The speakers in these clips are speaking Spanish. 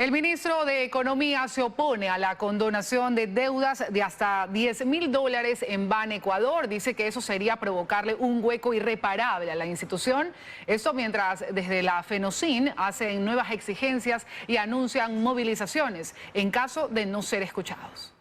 El ministro de Economía se opone a la condonación de deudas de hasta $10.000 en Banecuador. Dice que eso sería provocarle un hueco irreparable a la institución. Esto mientras desde la FENOCIN hacen nuevas exigencias y anuncian movilizaciones en caso de no ser escuchados.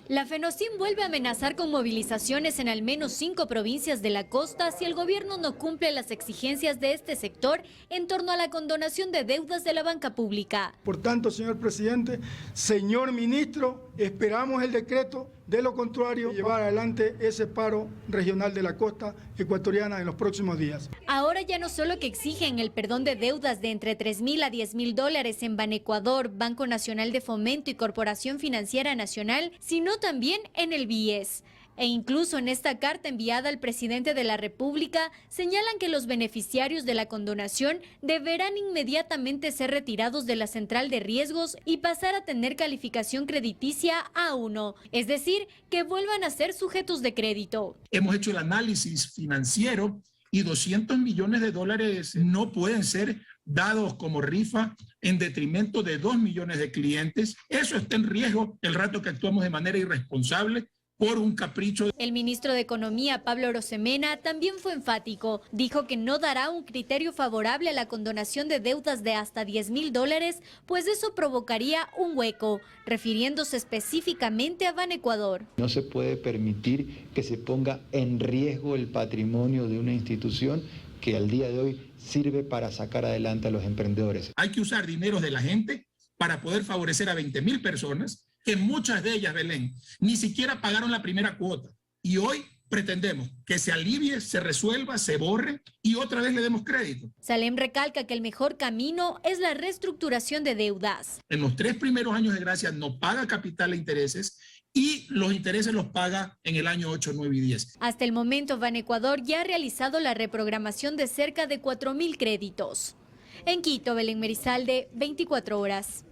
La FENOCIN vuelve a amenazar con movilizaciones en al menos 5 provincias de la costa si el gobierno no cumple las exigencias de este sector en torno a la condonación de deudas de la banca pública. Por tanto, señor presidente, señor ministro, esperamos el decreto, de lo contrario, llevar adelante ese paro regional de la costa ecuatoriana en los próximos días. Ahora ya no solo que exigen el perdón de deudas de entre $3.000 a $10.000 en Banecuador, Banco Nacional de Fomento y Corporación Financiera Nacional, sino también en el BIES. E incluso en esta carta enviada al presidente de la República, señalan que los beneficiarios de la condonación deberán inmediatamente ser retirados de la central de riesgos y pasar a tener calificación crediticia A1, es decir, que vuelvan a ser sujetos de crédito. Hemos hecho el análisis financiero y $200 millones no pueden ser dados como rifa en detrimento de 2 millones de clientes. Eso está en riesgo el rato que actuamos de manera irresponsable por un capricho. El ministro de Economía, Pablo Arosemena, también fue enfático. Dijo que no dará un criterio favorable a la condonación de deudas de hasta $10.000, pues eso provocaría un hueco, refiriéndose específicamente a Banecuador. No se puede permitir que se ponga en riesgo el patrimonio de una institución que al día de hoy sirve para sacar adelante a los emprendedores. Hay que usar dinero de la gente para poder favorecer a 20.000 personas, que muchas de ellas, Belén, ni siquiera pagaron la primera cuota. Y hoy pretendemos que se alivie, se resuelva, se borre y otra vez le demos crédito. Salem recalca que el mejor camino es la reestructuración de deudas. En los 3 primeros años de gracia no paga capital e intereses y los intereses los paga en el año 8, 9 y 10. Hasta el momento, Banecuador ya ha realizado la reprogramación de cerca de 4.000 créditos. En Quito, Belén Merizalde, 24 horas.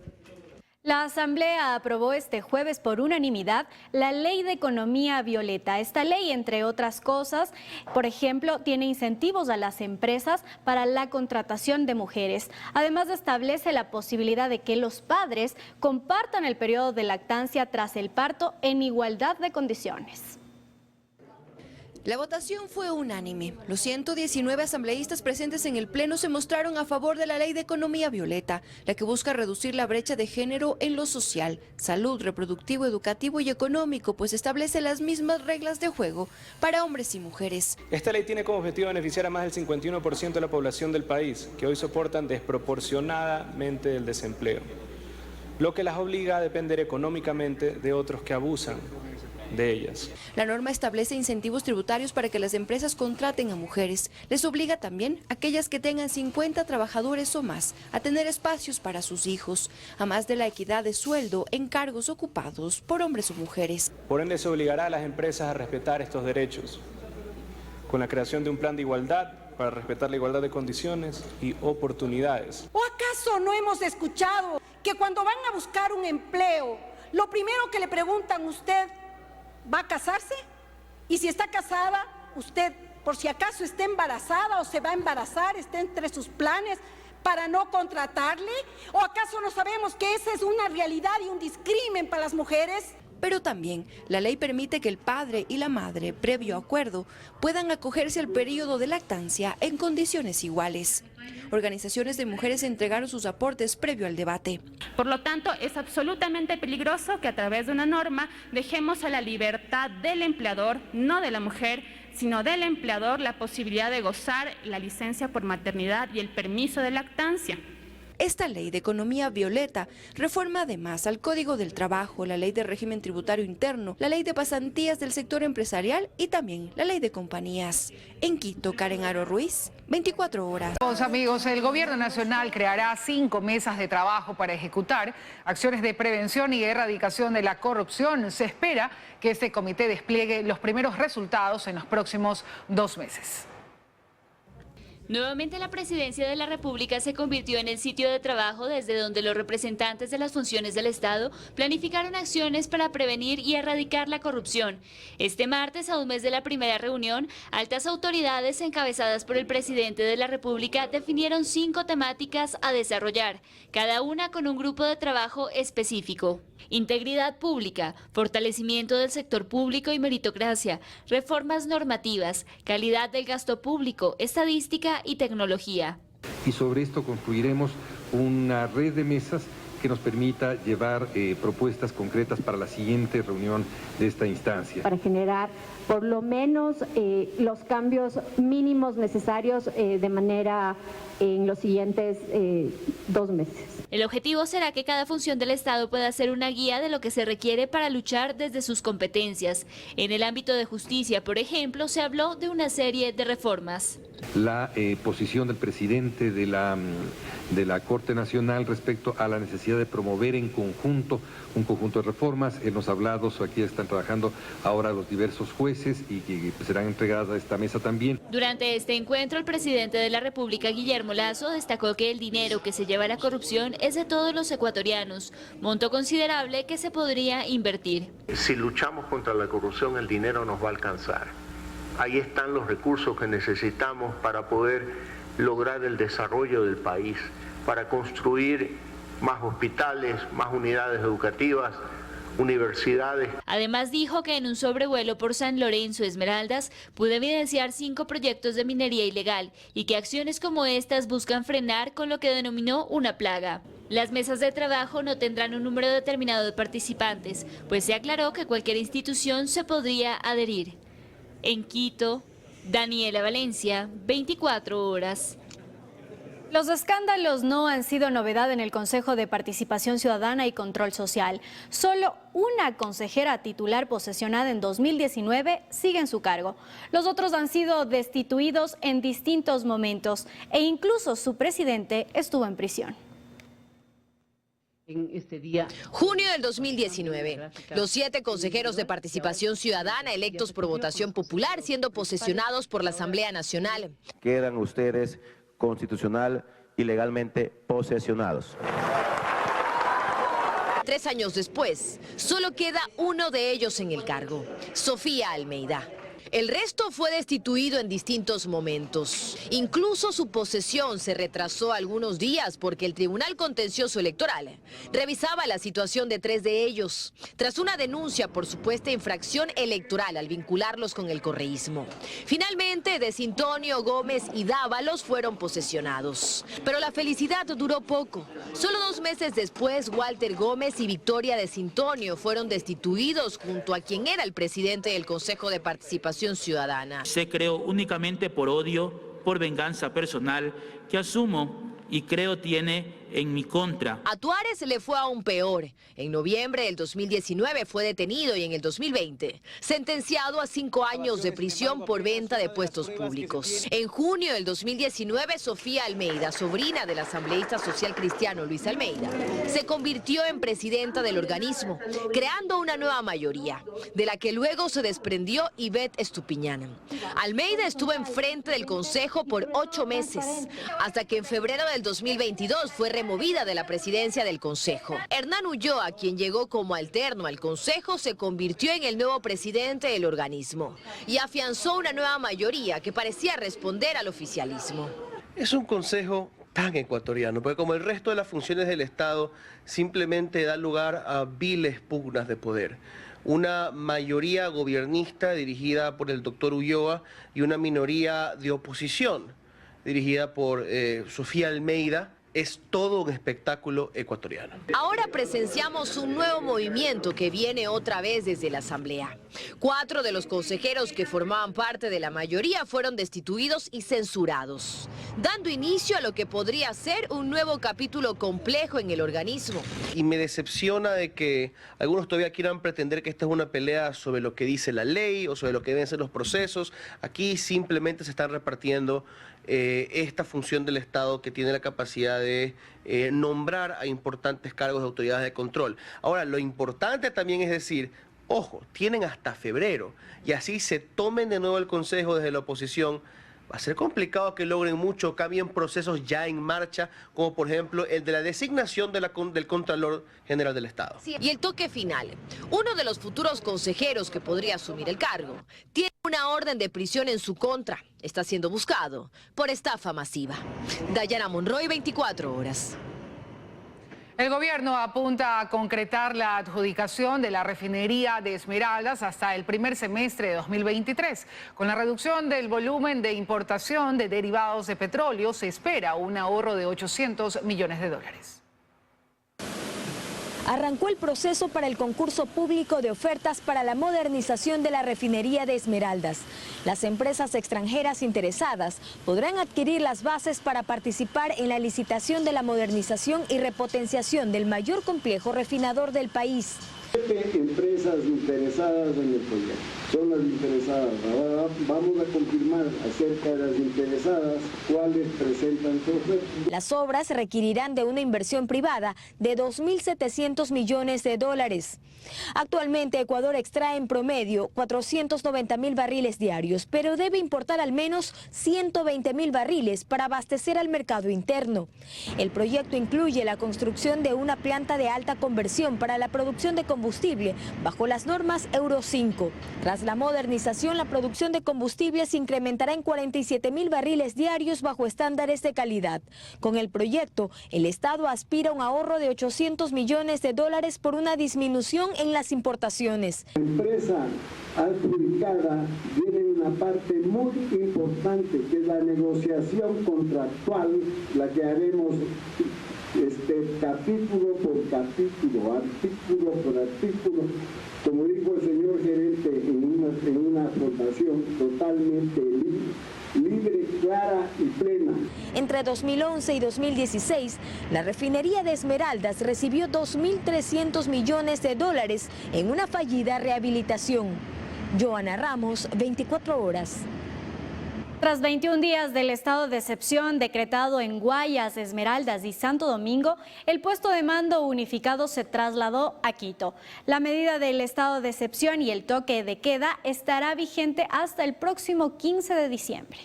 La Asamblea aprobó este jueves por unanimidad la Ley de Economía Violeta. Esta ley, entre otras cosas, por ejemplo, tiene incentivos a las empresas para la contratación de mujeres. Además, establece la posibilidad de que los padres compartan el periodo de lactancia tras el parto en igualdad de condiciones. La votación fue unánime. Los 119 asambleístas presentes en el Pleno se mostraron a favor de la Ley de Economía Violeta, la que busca reducir la brecha de género en lo social, salud, reproductivo, educativo y económico, pues establece las mismas reglas de juego para hombres y mujeres. Esta ley tiene como objetivo beneficiar a más del 51% de la población del país, que hoy soportan desproporcionadamente el desempleo, lo que las obliga a depender económicamente de otros que abusan de ellas. La norma establece incentivos tributarios para que las empresas contraten a mujeres. Les obliga también a aquellas que tengan 50 trabajadores o más a tener espacios para sus hijos, a más de la equidad de sueldo en cargos ocupados por hombres o mujeres. Por ende, se obligará a las empresas a respetar estos derechos, con la creación de un plan de igualdad para respetar la igualdad de condiciones y oportunidades. ¿O acaso no hemos escuchado que cuando van a buscar un empleo, lo primero que le preguntan, ¿usted va a casarse? Y si está casada, usted, por si acaso está embarazada o se va a embarazar, está entre sus planes para no contratarle? ¿O acaso no sabemos que esa es una realidad y un discrimen para las mujeres? Pero también la ley permite que el padre y la madre, previo acuerdo, puedan acogerse al periodo de lactancia en condiciones iguales. Organizaciones de mujeres entregaron sus aportes previo al debate. Por lo tanto, es absolutamente peligroso que a través de una norma dejemos a la libertad del empleador, no de la mujer, sino del empleador, la posibilidad de gozar la licencia por maternidad y el permiso de lactancia. Esta ley de economía violeta reforma además al Código del Trabajo, la ley de régimen tributario interno, la ley de pasantías del sector empresarial y también la ley de compañías. En Quito, Karen Aro Ruiz, 24 horas. Amigos, el Gobierno Nacional creará 5 mesas de trabajo para ejecutar acciones de prevención y erradicación de la corrupción. Se espera que este comité despliegue los primeros resultados en los próximos 2 meses. Nuevamente la Presidencia de la República se convirtió en el sitio de trabajo desde donde los representantes de las funciones del Estado planificaron acciones para prevenir y erradicar la corrupción. Este martes, a un mes de la primera reunión, altas autoridades encabezadas por el Presidente de la República definieron 5 temáticas a desarrollar, cada una con un grupo de trabajo específico. Integridad pública, fortalecimiento del sector público y meritocracia, reformas normativas, calidad del gasto público, estadística y tecnología. Y sobre esto construiremos una red de mesas que nos permita llevar propuestas concretas para la siguiente reunión de esta instancia. Para generar por lo menos los cambios mínimos necesarios de manera en los siguientes 2 meses. El objetivo será que cada función del Estado pueda ser una guía de lo que se requiere para luchar desde sus competencias. En el ámbito de justicia, por ejemplo, se habló de una serie de reformas. La posición del presidente de la Corte Nacional respecto a la necesidad de promover en conjunto un conjunto de reformas. Él nos ha hablado, aquí están trabajando ahora los diversos jueces y que serán entregadas a esta mesa también. Durante este encuentro, el presidente de la República, Guillermo Lasso, destacó que el dinero que se lleva a la corrupción es de todos los ecuatorianos, monto considerable que se podría invertir. Si luchamos contra la corrupción, el dinero nos va a alcanzar. Ahí están los recursos que necesitamos para poder lograr el desarrollo del país, para construir más hospitales, más unidades educativas, universidades. Además dijo que en un sobrevuelo por San Lorenzo, Esmeraldas, pudo evidenciar 5 proyectos de minería ilegal y que acciones como estas buscan frenar con lo que denominó una plaga. Las mesas de trabajo no tendrán un número determinado de participantes, pues se aclaró que cualquier institución se podría adherir. En Quito, Daniela Valencia, 24 horas. Los escándalos no han sido novedad en el Consejo de Participación Ciudadana y Control Social. Solo una consejera titular posesionada en 2019 sigue en su cargo. Los otros han sido destituidos en distintos momentos e incluso su presidente estuvo en prisión. Junio del 2019, los 7 consejeros de participación ciudadana electos por votación popular siendo posesionados por la Asamblea Nacional. Quedan ustedes constitucional y legalmente posesionados. 3 años después, solo queda uno de ellos en el cargo, Sofía Almeida. El resto fue destituido en distintos momentos. Incluso su posesión se retrasó algunos días porque el Tribunal Contencioso Electoral revisaba la situación de 3 de ellos, tras una denuncia por supuesta infracción electoral al vincularlos con el correísmo. Finalmente, Desintonio, Gómez y Dávalos fueron posesionados. Pero la felicidad duró poco. Solo 2 meses después, Walter Gómez y Victoria Desintonio fueron destituidos junto a quien era el presidente del Consejo de Participación Ciudadana. Se creó únicamente por odio, por venganza personal, que asumo y creo tiene en mi contra. A Tuárez le fue aún peor. En noviembre del 2019 fue detenido y en el 2020 sentenciado a 5 años de prisión por venta de puestos públicos. En junio del 2019, Sofía Almeida, sobrina del asambleísta social cristiano Luis Almeida, se convirtió en presidenta del organismo, creando una nueva mayoría, de la que luego se desprendió Ivette Estupiñán. Almeida estuvo enfrente del Consejo por 8 meses, hasta que en febrero del 2022 fue removida de la presidencia del Consejo. Hernán Ulloa, quien llegó como alterno al Consejo, se convirtió en el nuevo presidente del organismo y afianzó una nueva mayoría que parecía responder al oficialismo. Es un consejo tan ecuatoriano, porque como el resto de las funciones del Estado, simplemente da lugar a viles pugnas de poder. Una mayoría gobiernista dirigida por el doctor Ulloa y una minoría de oposición dirigida por Sofía Almeida. Es todo un espectáculo ecuatoriano. Ahora presenciamos un nuevo movimiento que viene otra vez desde la Asamblea. 4 de los consejeros que formaban parte de la mayoría fueron destituidos y censurados, dando inicio a lo que podría ser un nuevo capítulo complejo en el organismo. Y me decepciona de que algunos todavía quieran pretender que esta es una pelea sobre lo que dice la ley o sobre lo que deben ser los procesos. Aquí simplemente se están repartiendo esta función del Estado que tiene la capacidad de nombrar a importantes cargos de autoridades de control. Ahora, lo importante también es decir, ojo, tienen hasta febrero y así se tomen de nuevo el Consejo desde la oposición, Va a ser complicado que logren mucho, cambien procesos ya en marcha, como por ejemplo el de la designación del Contralor General del Estado. Y el toque final. Uno de los futuros consejeros que podría asumir el cargo tiene una orden de prisión en su contra. Está siendo buscado por estafa masiva. Dayana Monroy, 24 horas. El gobierno apunta a concretar la adjudicación de la refinería de Esmeraldas hasta el primer semestre de 2023. Con la reducción del volumen de importación de derivados de petróleo, se espera un ahorro de $800 millones. Arrancó el proceso para el concurso público de ofertas para la modernización de la refinería de Esmeraldas. Las empresas extranjeras interesadas podrán adquirir las bases para participar en la licitación de la modernización y repotenciación del mayor complejo refinador del país. 7 empresas interesadas en el proyecto. Son las interesadas. Ahora vamos a confirmar acerca de las interesadas cuáles presentan su oferta. Las obras requerirán de una inversión privada de $2.700 millones. Actualmente Ecuador extrae en promedio 490.000 barriles diarios, pero debe importar al menos 120.000 barriles para abastecer al mercado interno. El proyecto incluye la construcción de una planta de alta conversión para la producción de combustible bajo las normas Euro 5. Tras la modernización, la producción de combustible se incrementará en 47.000 barriles diarios bajo estándares de calidad. Con el proyecto, el Estado aspira a un ahorro de $800 millones por una disminución en las importaciones. La empresa adjudicada tiene una parte muy importante, que es la negociación contractual, la que haremos capítulo por capítulo, artículo por artículo, como dijo el señor gerente en una formación totalmente libre, clara y plena. Entre 2011 y 2016, la refinería de Esmeraldas recibió $2.300 millones en una fallida rehabilitación. Joana Ramos, 24 horas. Tras 21 días del estado de excepción decretado en Guayas, Esmeraldas y Santo Domingo, el puesto de mando unificado se trasladó a Quito. La medida del estado de excepción y el toque de queda estará vigente hasta el próximo 15 de diciembre.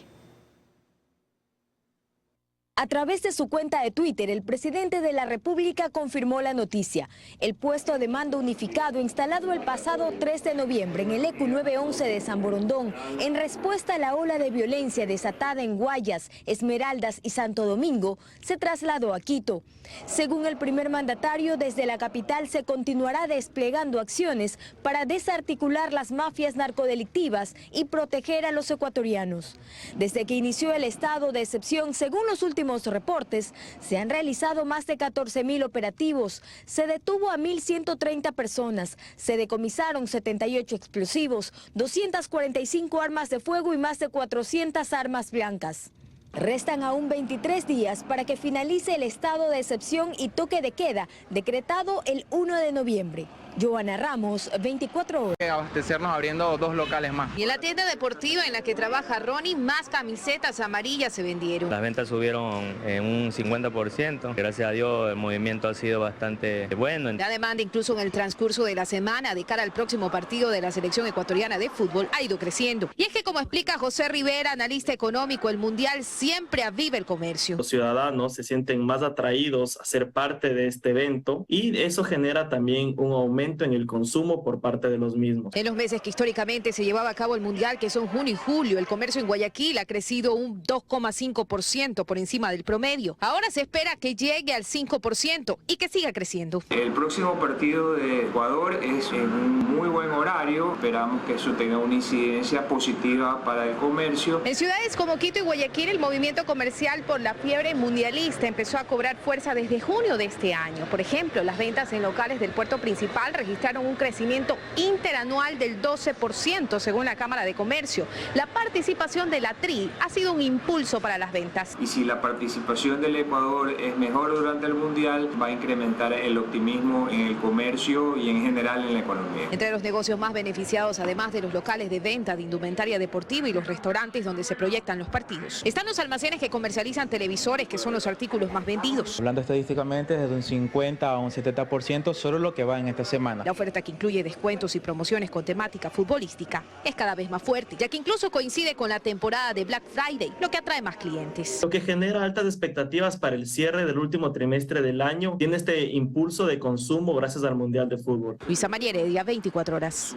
A través de su cuenta de Twitter, el presidente de la República confirmó la noticia. El puesto de mando unificado instalado el pasado 3 de noviembre en el ECU 911 de San Borondón, en respuesta a la ola de violencia desatada en Guayas, Esmeraldas y Santo Domingo, se trasladó a Quito. Según el primer mandatario, desde la capital se continuará desplegando acciones para desarticular las mafias narcodelictivas y proteger a los ecuatorianos. Desde que inició el estado de excepción, según los últimos reportes, se han realizado más de 14.000 operativos, se detuvo a 1.130 personas, se decomisaron 78 explosivos, 245 armas de fuego y más de 400 armas blancas. Restan aún 23 días para que finalice el estado de excepción y toque de queda, decretado el 1 de noviembre. Joana Ramos, 24 horas. Abastecernos abriendo 2 locales más. Y en la tienda deportiva en la que trabaja Ronnie, más camisetas amarillas se vendieron. Las ventas subieron en un 50%. Gracias a Dios el movimiento ha sido bastante bueno. La demanda incluso en el transcurso de la semana de cara al próximo partido de la selección ecuatoriana de fútbol ha ido creciendo. Y es que, como explica José Rivera, analista económico, el Mundial siempre aviva el comercio. Los ciudadanos se sienten más atraídos a ser parte de este evento y eso genera también un aumento en el consumo por parte de los mismos. En los meses que históricamente se llevaba a cabo el Mundial, que son junio y julio, el comercio en Guayaquil ha crecido un 2,5% por encima del promedio. Ahora se espera que llegue al 5% y que siga creciendo. El próximo partido de Ecuador es en un muy buen horario. Esperamos que eso tenga una incidencia positiva para el comercio. En ciudades como Quito y Guayaquil, el movimiento comercial por la fiebre mundialista empezó a cobrar fuerza desde junio de este año. Por ejemplo, las ventas en locales del puerto principal registraron un crecimiento interanual del 12%, según la Cámara de Comercio. La participación de la TRI ha sido un impulso para las ventas. Y si la participación del Ecuador es mejor durante el Mundial, va a incrementar el optimismo en el comercio y en general en la economía. Entre los negocios más beneficiados, además de los locales de venta de indumentaria deportiva y los restaurantes donde se proyectan los partidos, están los almacenes que comercializan televisores, que son los artículos más vendidos. Hablando estadísticamente, desde un 50 a un 70% solo lo que va en esta semana. La oferta, que incluye descuentos y promociones con temática futbolística, es cada vez más fuerte, ya que incluso coincide con la temporada de Black Friday, lo que atrae más clientes. Lo que genera altas expectativas para el cierre del último trimestre del año. Tiene este impulso de consumo gracias al Mundial de Fútbol. Luisa María Heredia, 24 horas.